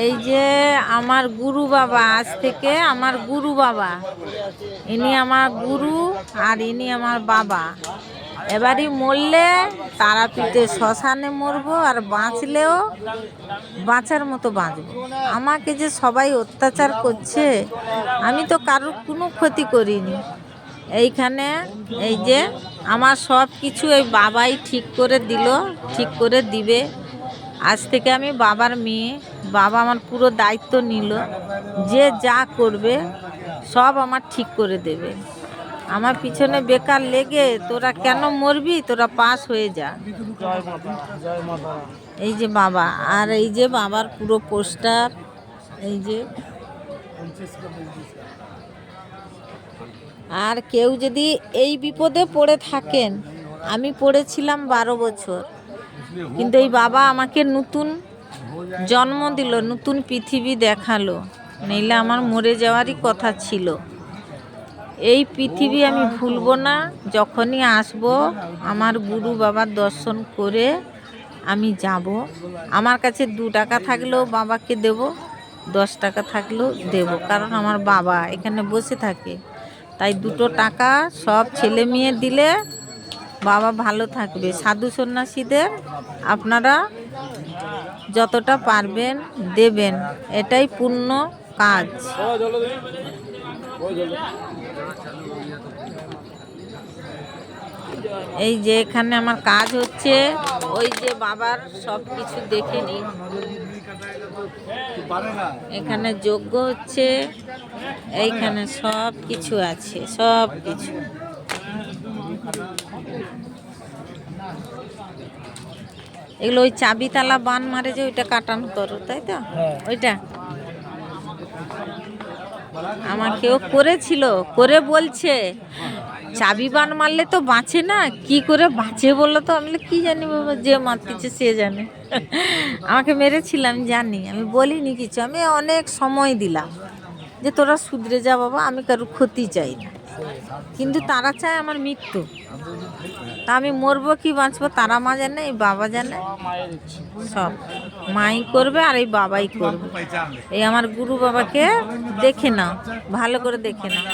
এই যে আমার গুরু বাবা, আজ থেকে আমার গুরু বাবা, ইনি আমার গুরু আর ইনি আমার বাবা। এবারই মরলে তারাপীঠে শ্মশানে মরবো, আর বাঁচলেও বাঁচার মতো বাঁচবো। আমাকে যে সবাই অত্যাচার করছে, আমি তো কারোর কোনো ক্ষতি করিনি। এইখানে এই যে আমার সব কিছু এই বাবাই ঠিক করে দিল, ঠিক করে দিবে। আজ থেকে আমি বাবার মেয়ে, বাবা আমার পুরো দায়িত্ব নিল, যে যা করবে সব আমার ঠিক করে দেবে। আমার পিছনে বেকার লেগে তোরা কেন মরবি, তোরা পাস হয়ে যা। এই যে বাবা, আর এই যে বাবার পুরো পোস্টার, এই যে। আর কেউ যদি এই বিপদে পড়ে থাকেন, আমি পড়েছিলাম 12 বছর, কিন্তু এই বাবা আমাকে নতুন জন্ম দিল, নতুন পৃথিবী দেখালো, নইলে আমার মরে যাওয়ারই কথা ছিল। এই পৃথিবী আমি ভুলবো না। যখনই আসব আমার গুরু বাবার দর্শন করে আমি যাব। আমার কাছে 2 টাকা থাকলেও বাবাকে দেব, 10 টাকা থাকলেও দেব, কারণ আমার বাবা এখানে বসে থাকে। তাই 2 টাকা সব ছেলে মেয়ে দিলে বাবা ভালো থাকবে। সাধু সন্ন্যাসীদের আপনারা যতটা পারবেন দেবেন, এটাই পূর্ণ কাজ। এই যে এখানে আমার কাজ হচ্ছে, ওই যে বাবার সব কিছু দেখে নি। এখানে যজ্ঞ হচ্ছে, এইখানে সব কিছু আছে, সব কিছু। এগুলো ওই চাবিতালা বান মারে যে ওইটা কাটানো করো, তাই তো? ওইটা আমাকেও করেছিল, করে বলছে চাবি বান মারলে তো বাঁচে না, কি করে বাঁচে বলো তো? আমি কি জানি বাবা, যে মারতেছে সে জানে। আমাকে মেরেছিলাম জানি, আমি বলিনি কিছু। আমি অনেক সময় দিলাম যে তোরা শুধরে যা বাবা, আমি কারোর ক্ষতি চাই না, কিন্তু তারা চায় আমার মৃত্যু। তা আমি মরবো কি বাঁচবো তারা মা জানে, এই বাবা জানে। সব মাই করবে আর এই বাবাই করবে। এই আমার গুরু বাবাকে দেখে নাও, ভালো করে দেখে নাও।